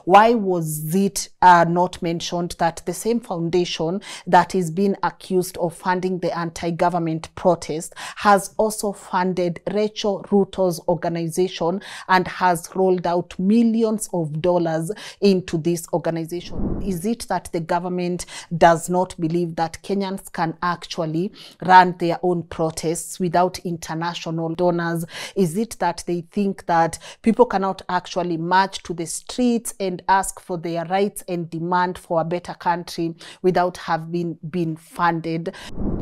why was it not mentioned that the same foundation that is being accused of funding the anti-government protest has also funded Rachael Ruto's organization and has rolled out millions of dollars into this organization? Is it that the government does not believe that Kenyans can actually run their own protests without international donors? Is it that they think that people cannot actually march to the streets and ask for their rights and demand for a better country without having been funded?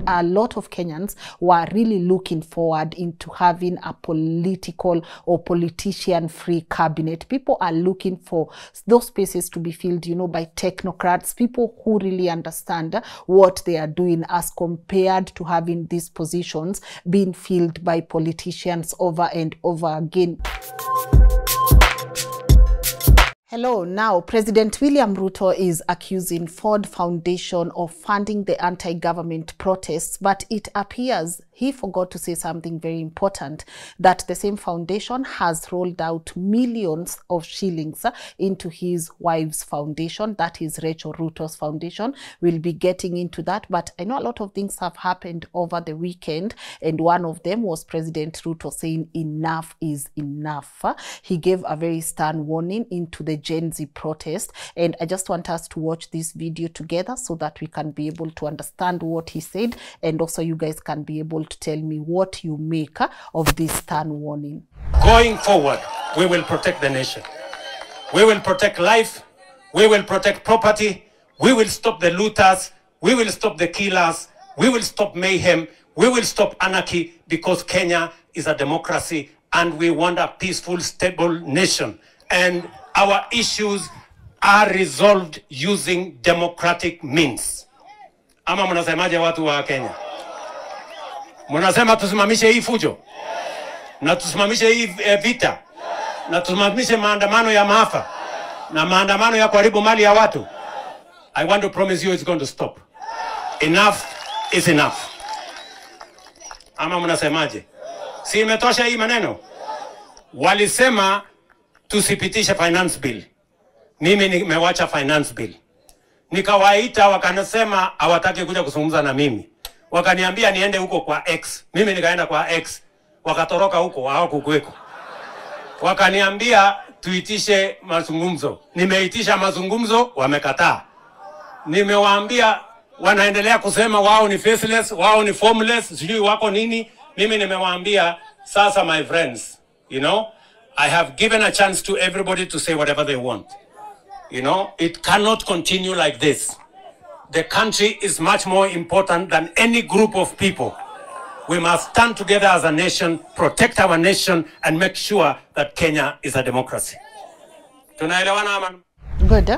A lot of Kenyans were really looking forward into having a political or politician-free cabinet. People are looking for those spaces to be filled, you know, by technocrats, people who really understand what they are doing, as compared to having these positions being filled by politicians over and over again. Hello. Now, President William Ruto is accusing Ford Foundation of funding the anti-government protests, but it appears he forgot to say something very important, that the same foundation has rolled out millions of shillings into his wife's foundation, that is Rachael Ruto's foundation. We'll be getting into that, but I know a lot of things have happened over the weekend, and one of them was President Ruto saying enough is enough. He gave a very stern warning into the Gen Z protest, and I just want us to watch this video together so that we can be able to understand what he said, and also you guys can be able to tell me what you make of this stern warning. Going forward, we will protect the nation. We will protect life. We will protect property. We will stop the looters. We will stop the killers. We will stop mayhem. We will stop anarchy, because Kenya is a democracy and we want a peaceful, stable nation. And our issues are resolved using democratic means. Ama mnasemaje watu wa Kenya? Mnasema tusimamishe hii fujo? Na tusimamishe hii vita? Na tusimamishe maandamano ya maafa? Na maandamano ya kuharibu mali ya watu? I want to promise you it's going to stop. Enough is enough. Ama mnasemaje? Si imetosha hii maneno? Walisema tusipitishe finance bill. Mimi nimewacha finance bill. Nikawaita, wakanasema hawataki kuja kuzungumza na mimi. Wakaniambia niende huko kwa X. Mimi nikaenda kwa X. Wakatoroka huko, hawakukuweko. Wakaniambia tuitishe mazungumzo. Nimeitisha mazungumzo, wamekataa. Nimewaambia, wanaendelea kusema wao ni faceless, wao ni formless, sijui wako nini. Mimi nimewaambia, sasa my friends, you know, I have given a chance to everybody to say whatever they want. You know, it cannot continue like this. The country is much more important than any group of people. We must stand together as a nation, protect our nation, and make sure that Kenya is a democracy. Tunaelewana ama? Good.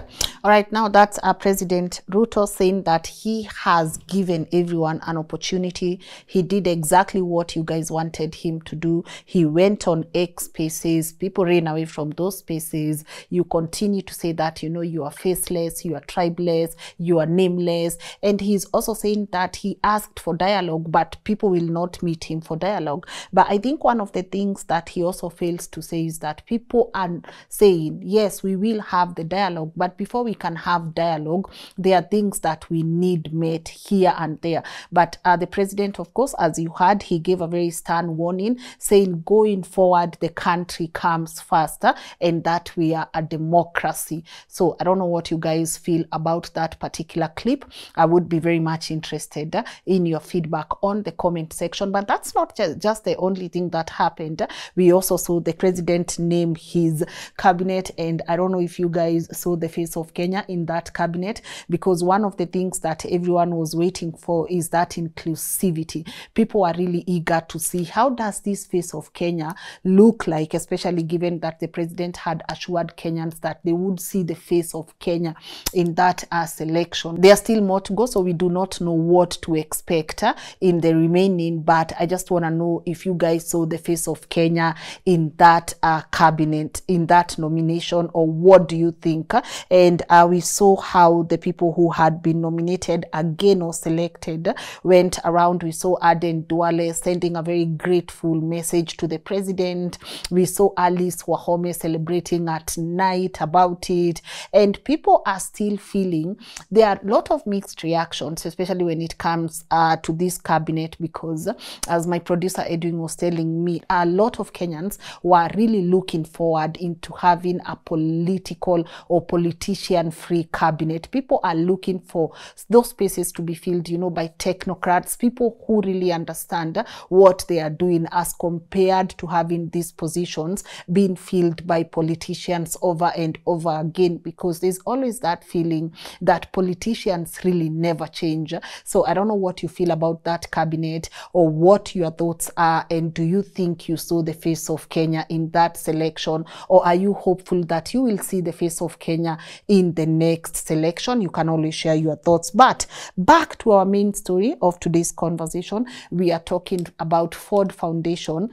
All right, now that's President Ruto saying that he has given everyone an opportunity. He did exactly what you guys wanted him to do. He went on X spaces. People ran away from those spaces. You continue to say that, you know, you are faceless, you are tribeless, you are nameless. And he's also saying that he asked for dialogue, but people will not meet him for dialogue. But I think one of the things that he also fails to say is that people are saying, yes, we will have the dialogue, but before we can have dialogue, there are things that we need met here and there. But the president, of course, as you heard, he gave a very stern warning saying going forward, the country comes faster and that we are a democracy. So I don't know what you guys feel about that particular clip. I would be very much interested in your feedback on the comment section. But that's not just the only thing that happened. We also saw the president name his cabinet, and I don't know if you guys saw the face of Kenya in that cabinet, because one of the things that everyone was waiting for is that inclusivity. People are really eager to see how does this face of Kenya look like, especially given that the president had assured Kenyans that they would see the face of Kenya in that selection. There's still more to go, so we do not know what to expect in the remaining, but I just want to know if you guys saw the face of Kenya in that cabinet, in that nomination, or what do you think and we saw how the people who had been nominated again or selected went around. We saw Aden Duale sending a very grateful message to the president. We saw Alice Wahome celebrating at night about it, and people are still feeling there are a lot of mixed reactions, especially when it comes to this cabinet, because as my producer Edwin was telling me, a lot of Kenyans were really looking forward into having a political or politician-free cabinet. People are looking for those spaces to be filled, you know, by technocrats, people who really understand what they are doing, as compared to having these positions being filled by politicians over and over again, because there's always that feeling that politicians really never change. So I don't know what you feel about that cabinet, or what your thoughts are, and do you think you saw the face of Kenya in that selection, or are you hopeful that you will see the face of Kenya in the next selection? You can always share your thoughts. But back to our main story of today's conversation, we are talking about Ford Foundation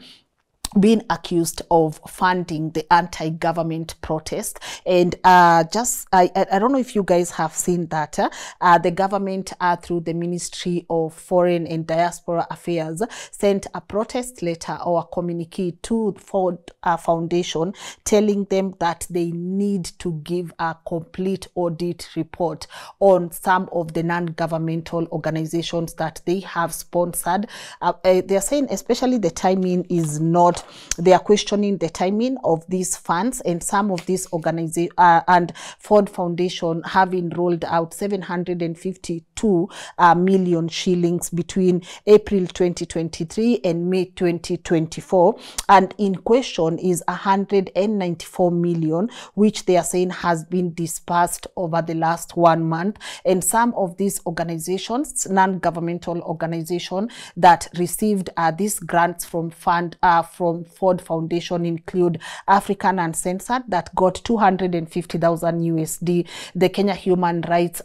being accused of funding the anti-government protest. And I don't know if you guys have seen that the government through the Ministry of Foreign and Diaspora Affairs sent a protest letter or a communique to Ford Foundation, telling them that they need to give a complete audit report on some of the non-governmental organizations that they have sponsored. They're saying especially the timing is not, they are questioning the timing of these funds, and some of these organizations and Ford Foundation having rolled out 752 million shillings between April 2023 and May 2024, and in question is 194 million, which they are saying has been dispersed over the last 1 month. And some of these organizations, non-governmental organizations that received these grants from Ford Foundation include African Uncensored, that got 250,000 USD. The Kenya Human Rights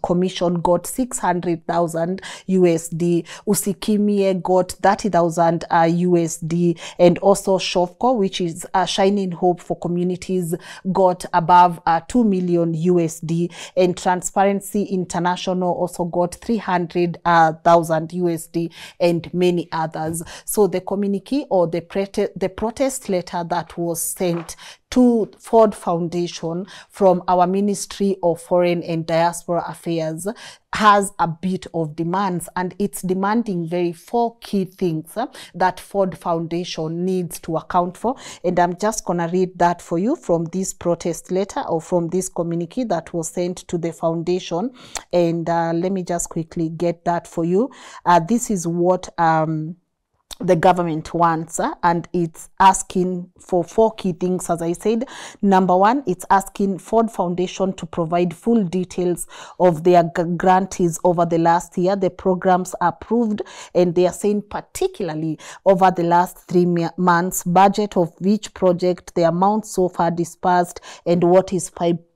Commission got 600,000 USD. Usikimie got 30,000 USD, and also Shofco, which is a Shining Hope for Communities, got above 2 million USD, and Transparency International also got 300,000 USD, and many others. So the communique or the protest letter that was sent to Ford Foundation from our Ministry of Foreign and Diaspora Affairs has a bit of demands, and it's demanding very 4 key things that Ford Foundation needs to account for. And I'm just gonna read that for you from this protest letter, or from this communique that was sent to the foundation. And let me just quickly get that for you. This is what the government wants, and it's asking for 4 key things. As I said, number 1, it's asking Ford Foundation to provide full details of their grantees over the last year, the programs approved, and they are saying particularly over the last 3 months, budget of each project, the amount so far dispersed, and what is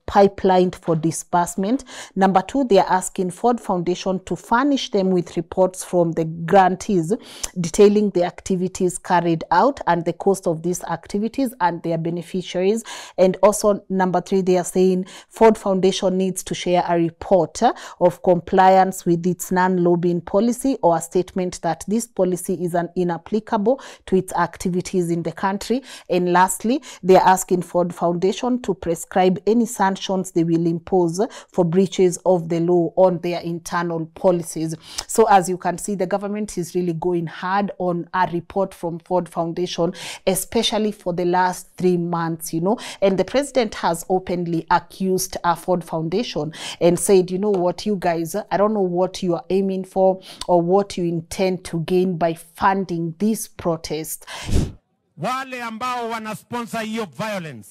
pipelined for disbursement. Number 2, they are asking Ford Foundation to furnish them with reports from the grantees detailing the activities carried out and the cost of these activities and their beneficiaries. And also number 3, they are saying Ford Foundation needs to share a report of compliance with its non-lobbying policy, or a statement that this policy is inapplicable to its activities in the country. And lastly, they are asking Ford Foundation to prescribe any sanctions they will impose for breaches of the law on their internal policies. So as you can see, the government is really going hard on a report from Ford Foundation, especially for the last 3 months, you know. And the president has openly accused Ford Foundation and said, you know what, you guys, I don't know what you are aiming for or what you intend to gain by funding this protest. Wale ambao wanasponsor hiyo violence,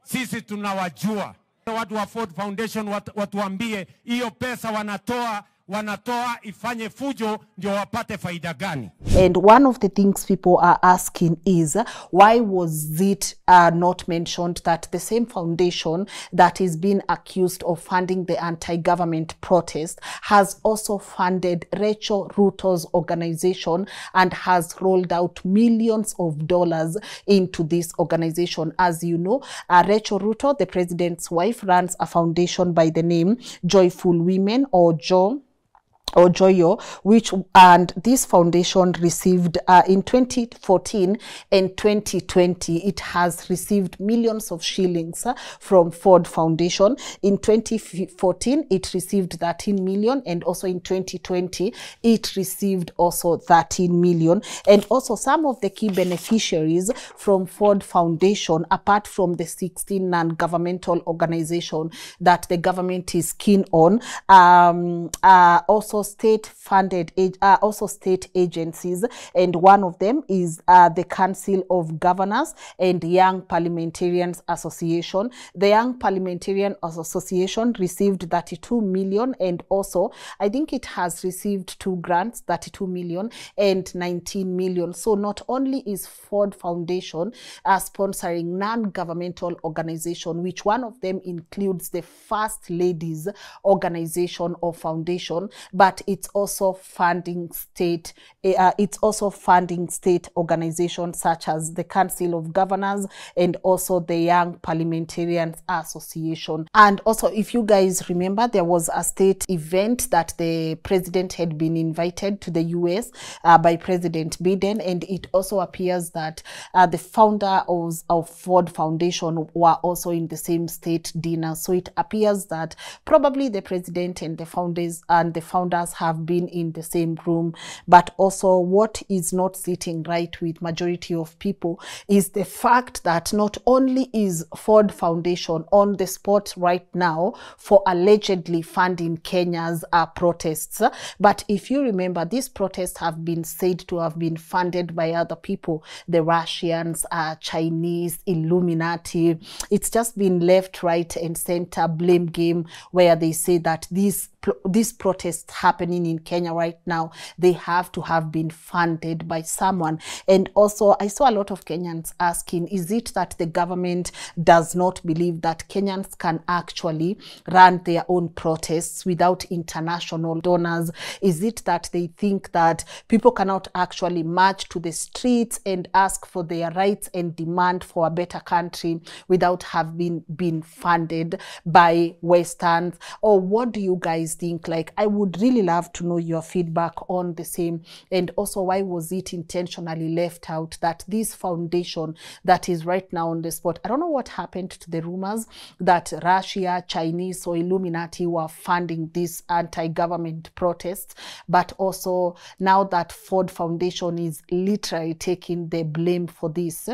sisi tunawajua. Watu wa Ford Foundation watuambie hiyo pesa wanatoa wanatoa ifanye fujo ndio wapate faida gani? And one of the things people are asking is, why was it not mentioned that the same foundation that is being accused of funding the anti-government protest has also funded Rachael Ruto's organization and has rolled out millions of dollars into this organization? As you know, Rachael Ruto, the president's wife, runs a foundation by the name Joyous Women, or Joyo, and this foundation received in 2014 and 2020, it has received millions of shillings from Ford Foundation. In 2014, it received 13 million, and also in 2020, it received also 13 million. And also some of the key beneficiaries from Ford Foundation, apart from the 16 non-governmental organizations that the government is keen on, also state agencies, and one of them is the Council of Governors and Young Parliamentarians Association. The Young Parliamentarian Association received 32 million, and also I think it has received 2 grants, 32 million and 19 million. So not only is Ford Foundation sponsoring non-governmental organization, which one of them includes the First Ladies organization or foundation, but it's also funding state organizations such as the Council of Governors and also the Young Parliamentarians Association. And also, if you guys remember, there was a state event that the president had been invited to the US by President Biden, and it also appears that the founder of Ford Foundation were also in the same state dinner. So it appears that probably the president and the founders have been in the same room. But also, what is not sitting right with majority of people is the fact that not only is Ford Foundation on the spot right now for allegedly funding Kenya's protests, but if you remember, these protests have been said to have been funded by other people, the Russians, Chinese, Illuminati. It's just been left, right and center blame game, where they say that these protests happening in Kenya right now, they have to have been funded by someone. And also, I saw a lot of Kenyans asking, is it that the government does not believe that Kenyans can actually run their own protests without international donors? Is it that they think that people cannot actually march to the streets and ask for their rights and demand for a better country without having been funded by Westerns? Or what do you guys think? Like, I would really love to know your feedback on the same. And also, why was it intentionally left out that this foundation that is right now on the spot, I don't know what happened to the rumors that Russia, Chinese or Illuminati were funding these anti-government protests, but also now that Ford Foundation is literally taking the blame for this,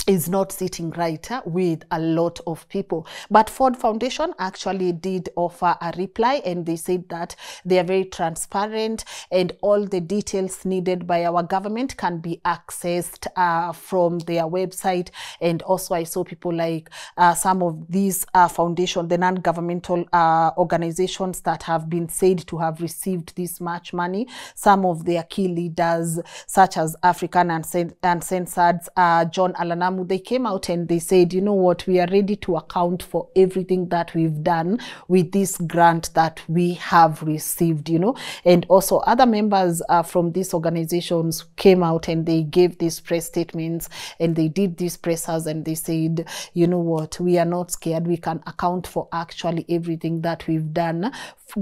is not sitting right with a lot of people. But Ford Foundation actually did offer a reply, and they said that they are very transparent and all the details needed by our government can be accessed from their website. And also, I saw people like some of these foundation, the non-governmental organizations that have been said to have received this much money. Some of their key leaders, such as African Uncensored, John Alanamu, they came out and they said, you know what, we are ready to account for everything that we've done with this grant that we have received, you know. And also other members from these organizations came out and they gave these press statements and they did these pressers and they said, you know what, we are not scared. We can account for actually everything that we've done,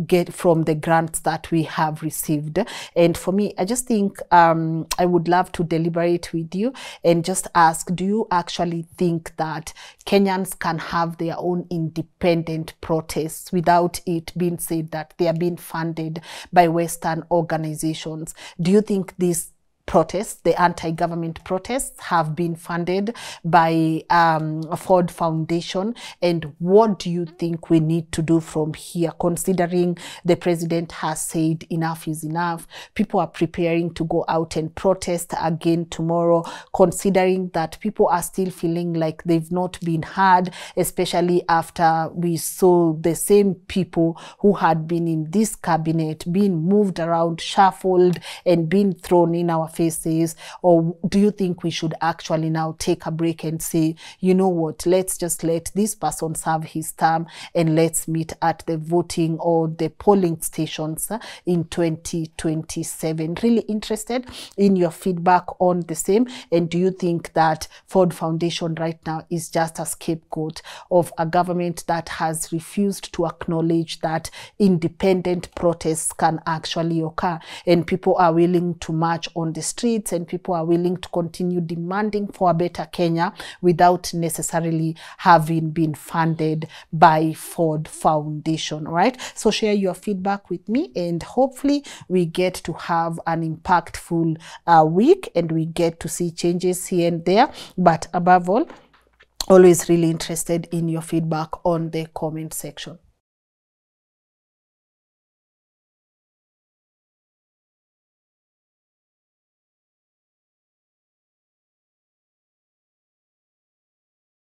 get from the grants that we have received. And for me, I just think I would love to deliberate with you and just ask, do you actually think that Kenyans can have their own independent protests without it being said that they are being funded by Western organizations? Do you think this protests, the anti-government protests, have been funded by Ford Foundation? And what do you think we need to do from here, considering the president has said enough is enough? People are preparing to go out and protest again tomorrow, considering that people are still feeling like they've not been heard, especially after we saw the same people who had been in this cabinet being moved around, shuffled, and being thrown in our faces? Or do you think we should actually now take a break and say, you know what, let's just let this person serve his term and let's meet at the voting or the polling stations in 2027? Really interested in your feedback on the same. And do you think that Ford Foundation right now is just a scapegoat of a government that has refused to acknowledge that independent protests can actually occur, and people are willing to march on the streets, and people are willing to continue demanding for a better Kenya without necessarily having been funded by Ford Foundation? Right? So share your feedback with me, and hopefully we get to have an impactful week, and we get to see changes here and there. But above all, always really interested in your feedback on the comment section.